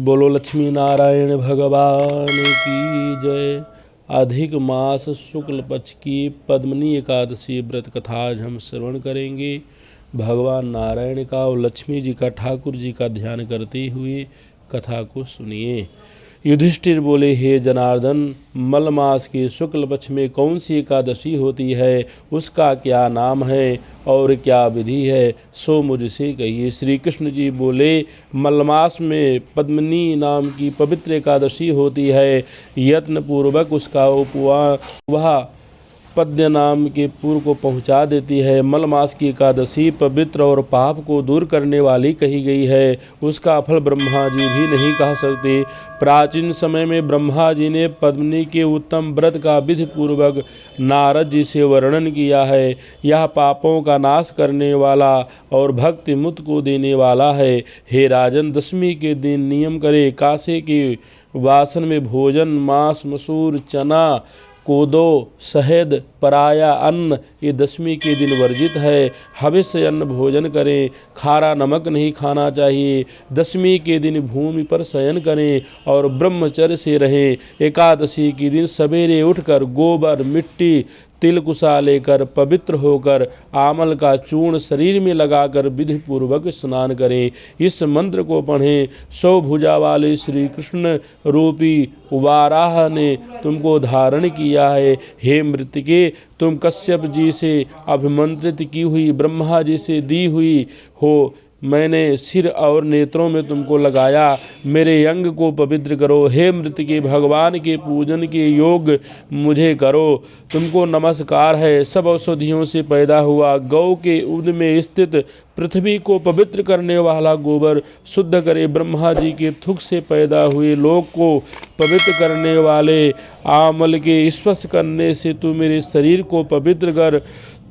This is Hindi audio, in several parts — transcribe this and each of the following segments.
बोलो लक्ष्मी नारायण भगवान की जय। अधिक मास शुक्ल पक्ष की पद्मिनी एकादशी व्रत कथा आज हम श्रवण करेंगे। भगवान नारायण का और लक्ष्मी जी का ठाकुर जी का ध्यान करते हुए कथा को सुनिए। युधिष्ठिर बोले, हे जनार्दन, मल मास के शुक्ल पक्ष में कौन सी एकादशी होती है, उसका क्या नाम है और क्या विधि है, सो मुझसे कहिए। श्री कृष्ण जी बोले, मलमास में पद्मिनी नाम की पवित्र एकादशी होती है। यत्न पूर्वक उसका उपवास वह पद्य नाम के पूर्व को पहुंचा देती है। मलमास की एकादशी पवित्र और पाप को दूर करने वाली कही गई है। उसका फल ब्रह्मा जी भी नहीं कह सकते। प्राचीन समय में ब्रह्मा जी ने पद्मिनी के उत्तम व्रत का विधि पूर्वक नारद जी से वर्णन किया है। यह पापों का नाश करने वाला और भक्ति मुक्त को देने वाला है। हे राजन, दशमी के दिन नियम करे, कासे के वासन में भोजन मांस मसूर चना कोदो शहद पराया अन्न ये दशमी के दिन वर्जित है। हविष्य अन्न भोजन करें, खारा नमक नहीं खाना चाहिए। दशमी के दिन भूमि पर शयन करें और ब्रह्मचर्य से रहें। एकादशी के दिन सवेरे उठकर गोबर मिट्टी तिलकुशा लेकर पवित्र होकर आमल का चूर्ण शरीर में लगाकर विधि पूर्वक स्नान करें। इस मंत्र को पढ़ें। 100 भुजा वाले श्री कृष्ण रूपी वाराह ने तुमको धारण किया है। हे मृतिके, तुम कश्यप जी से अभिमंत्रित की हुई ब्रह्मा जी से दी हुई हो। मैंने सिर और नेत्रों में तुमको लगाया। मेरे अंग को पवित्र करो। हे मृतिके, भगवान के पूजन के योग मुझे करो। तुमको नमस्कार है। सब औषधियों से पैदा हुआ गौ के उदर में स्थित पृथ्वी को पवित्र करने वाला गोबर शुद्ध करे। ब्रह्मा जी के थुक से पैदा हुए लोक को पवित्र करने वाले आमल के स्पर्श करने से तू मेरे शरीर को पवित्र कर।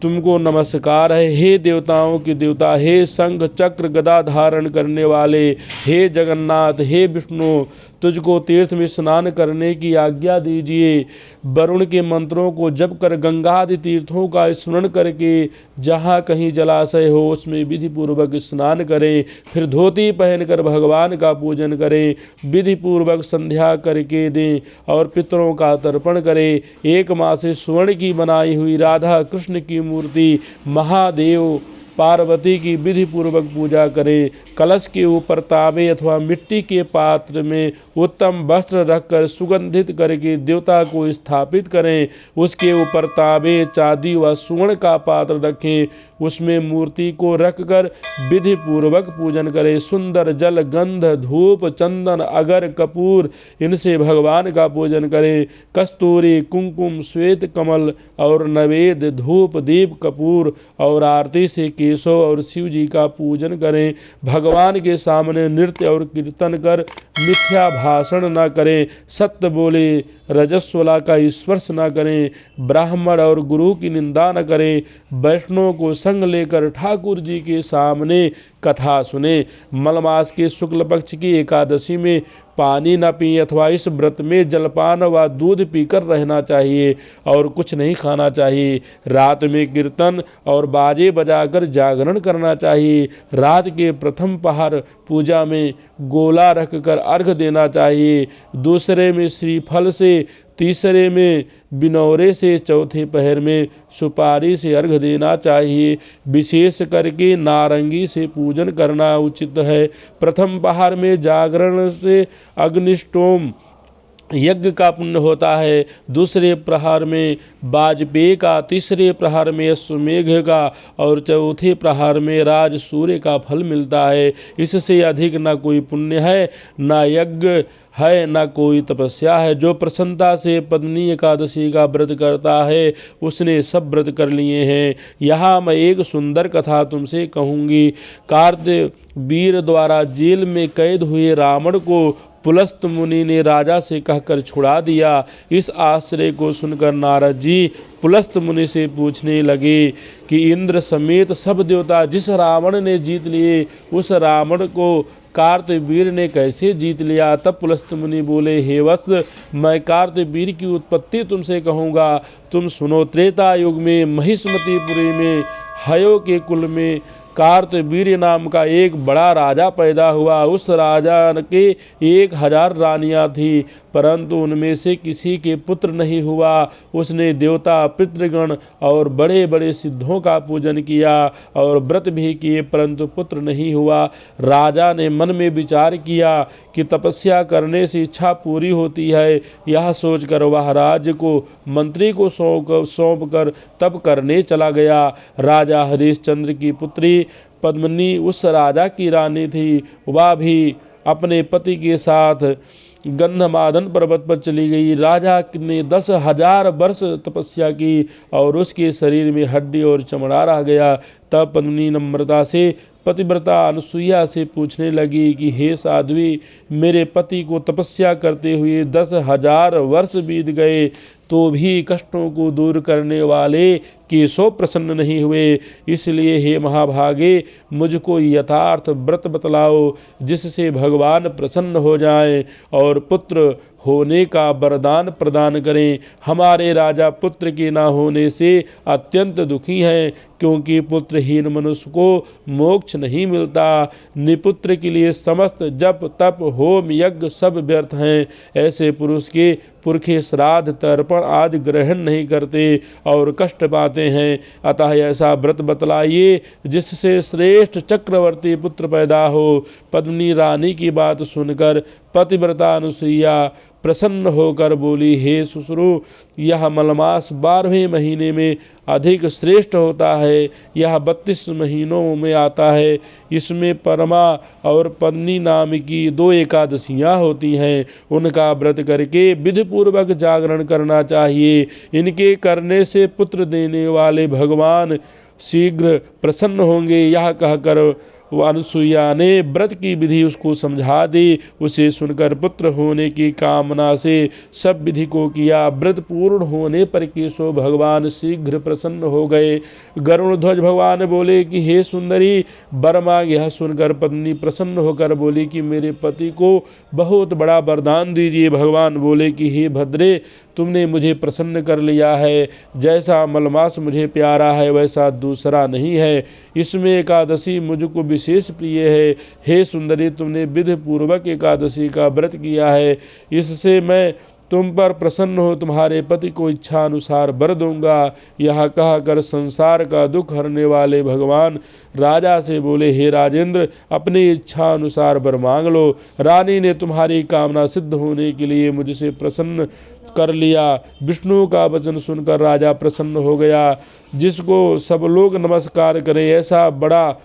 तुमको नमस्कार है। हे देवताओं के देवता, हे शंख चक्र गदा धारण करने वाले, हे जगन्नाथ, हे विष्णु, तुझको तीर्थ में स्नान करने की आज्ञा दीजिए। वरुण के मंत्रों को जप कर गंगा आदि तीर्थों का स्मरण करके जहाँ कहीं जलाशय हो उसमें विधि पूर्वक स्नान करें। फिर धोती पहनकर भगवान का पूजन करें। विधि पूर्वक संध्या करके दें और पितरों का तर्पण करें। एक मास से स्वर्ण की बनाई हुई राधा कृष्ण की मूर्ति, महादेव पार्वती की विधि पूर्वक पूजा करें। कलश के ऊपर तांबे अथवा मिट्टी के पात्र में उत्तम वस्त्र रखकर सुगंधित करके देवता को स्थापित करें। उसके ऊपर तांबे चांदी व स्वर्ण का पात्र रखें। उसमें मूर्ति को रखकर विधि पूर्वक पूजन करें। सुंदर जल गंध धूप चंदन अगर कपूर इनसे भगवान का पूजन करें। कस्तूरी कुमकुम श्वेत कमल और नवेद धूप दीप कपूर और आरती से केशव और शिव जी का पूजन करें। भगवान के सामने नृत्य और कीर्तन कर मिथ्या भाषण न करें। सत्य बोले रजस्वला का स्पर्श न करें। ब्राह्मण और गुरु की निंदा न करें। वैष्णव को संग लेकर ठाकुर जी के सामने कथा सुने। मलमास के शुक्ल पक्ष की एकादशी में पानी न पिए अथवा इस व्रत में जलपान व दूध पीकर रहना चाहिए और कुछ नहीं खाना चाहिए। रात में कीर्तन और बाजे बजाकर जागरण करना चाहिए। रात के प्रथम पहर पूजा में गोला रखकर अर्घ देना चाहिए। दूसरे में श्रीफल से, तीसरे में बिनौरे से, चौथे पहर में सुपारी से अर्घ देना चाहिए। विशेष करके नारंगी से पूजन करना उचित है। प्रथम पहर में जागरण से अग्निष्टोम यज्ञ का पुण्य होता है। दूसरे प्रहर में वाजपेय का, तीसरे प्रहर में अश्वमेघ का और चौथे प्रहर में राज सूर्य का फल मिलता है। इससे अधिक न कोई पुण्य है, न यज्ञ है, न कोई तपस्या है। जो प्रसन्नता से पद्मिनी एकादशी का व्रत करता है उसने सब व्रत कर लिए हैं। यहाँ मैं एक सुंदर कथा तुमसे कहूँगी। कार्तवीर द्वारा जेल में कैद हुए रावण को पुलस्त मुनि ने राजा से कहकर छुड़ा दिया। इस आश्चर्य को सुनकर नारद जी पुलस्त मुनि से पूछने लगे कि इंद्र समेत सब देवता जिस रावण ने जीत लिए उस रावण को कार्तवीर ने कैसे जीत लिया। तब पुलस्त मुनि बोले, हे वत्स, मैं कार्तवीर की उत्पत्ति तुमसे कहूँगा, तुम सुनो। त्रेता युग में महिष्मतिपुरी में हयो के कुल में कार्तवीर्य नाम का एक बड़ा राजा पैदा हुआ। उस राजा के 1000 रानियां थी, परंतु उनमें से किसी के पुत्र नहीं हुआ। उसने देवता, पितृगण और बड़े बड़े सिद्धों का पूजन किया और व्रत भी किए, परंतु पुत्र नहीं हुआ। राजा ने मन में विचार किया कि तपस्या करने से इच्छा पूरी होती है। यह सोचकर वह राज्य को मंत्री को सौंप कर तप करने चला गया। राजा हरिश्चंद्र की पुत्री पद्मिनी उस राजा की रानी थी। वह भी अपने पति के साथ गंधमादन पर्वत पर चली गई। राजा ने 10,000 वर्ष तपस्या की और उसके शरीर में हड्डी और चमड़ा रह गया। तब पद्मिनी नम्रता से पतिव्रता अनुसुईया से पूछने लगी कि हे साध्वी, मेरे पति को तपस्या करते हुए 10,000 वर्ष बीत गए, तो भी कष्टों को दूर करने वाले केशव प्रसन्न नहीं हुए। इसलिए हे महाभागे, मुझको यथार्थ व्रत बतलाओ जिससे भगवान प्रसन्न हो जाएं और पुत्र होने का वरदान प्रदान करें। हमारे राजा पुत्र के न होने से अत्यंत दुखी हैं, क्योंकि पुत्रहीन मनुष्य को मोक्ष नहीं मिलता। निपुत्र के लिए समस्त जप तप होम यज्ञ सब व्यर्थ हैं। ऐसे पुरुष के पुरखे श्राद्ध तर्पण आदि ग्रहण नहीं करते और कष्ट पाते हैं। अतः ऐसा व्रत बतलाइए जिससे श्रेष्ठ चक्रवर्ती पुत्र पैदा हो। पद्मिनी रानी की बात सुनकर पतिव्रता अनुसुईया प्रसन्न होकर बोली, हे सुश्रू, यह मलमास 12वें महीने में अधिक श्रेष्ठ होता है। यह 32 महीनों में आता है। इसमें परमा और पत्नी नाम की 2 एकादशियाँ होती हैं। उनका व्रत करके विधिपूर्वक जागरण करना चाहिए। इनके करने से पुत्र देने वाले भगवान शीघ्र प्रसन्न होंगे। यह कहकर अनुसुईया ने व्रत की विधि उसको समझा दी। उसे सुनकर पुत्र होने की कामना से सब विधि को किया। व्रत पूर्ण होने पर केशव भगवान शीघ्र प्रसन्न हो गए। गरुड़ ध्वज भगवान बोले कि हे सुंदरी, वर मांग। यह सुनकर पत्नी प्रसन्न होकर बोली कि मेरे पति को बहुत बड़ा वरदान दीजिए। भगवान बोले कि हे भद्रे, तुमने मुझे प्रसन्न कर लिया है। जैसा मलमास मुझे प्यारा है वैसा दूसरा नहीं है। इसमें एकादशी मुझको विशेष प्रिय है। हे सुंदरी, तुमने विधि पूर्वक एकादशी का व्रत किया है, इससे मैं तुम पर प्रसन्न हो तुम्हारे पति को इच्छा अनुसार वर दूंगा। यह कहकर संसार का दुख हरने वाले भगवान राजा से बोले, हे राजेंद्र, अपनी इच्छा अनुसार वर मांग लो। रानी ने तुम्हारी कामना सिद्ध होने के लिए मुझसे प्रसन्न कर लिया। विष्णु का वचन सुनकर राजा प्रसन्न हो गया। जिसको सब लोग नमस्कार करें ऐसा बड़ा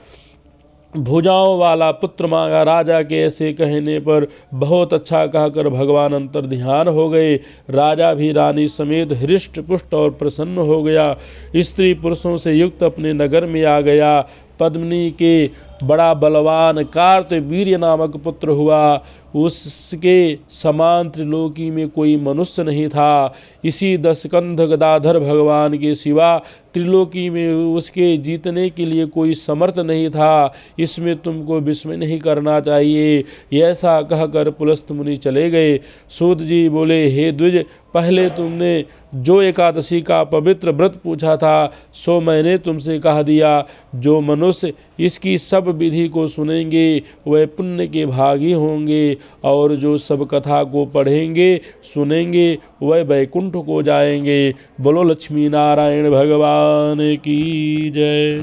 भुजाओं वाला पुत्र मांगा। राजा के ऐसे कहने पर बहुत अच्छा कहकर भगवान अंतर ध्यान हो गए। राजा भी रानी समेत हृष्ट पुष्ट और प्रसन्न हो गया। स्त्री पुरुषों से युक्त अपने नगर में आ गया। पद्मिनी के बड़ा बलवान कार्तवीर्य नामक पुत्र हुआ। उसके समान त्रिलोकी में कोई मनुष्य नहीं था। इसी दशकंध गदाधर भगवान के सिवा त्रिलोकी में उसके जीतने के लिए कोई समर्थ नहीं था। इसमें तुमको विस्मय नहीं करना चाहिए। ऐसा कहकर पुलस्त मुनि चले गए। सूत जी बोले, हे द्विज, पहले तुमने जो एकादशी का पवित्र व्रत पूछा था सो मैंने तुमसे कह दिया। जो मनुष्य इसकी सब विधि को सुनेंगे वह पुण्य के भागी होंगे, और जो सब कथा को पढ़ेंगे सुनेंगे वह वैकुंठ को जाएंगे। बोलो लक्ष्मी नारायण भगवान की जय।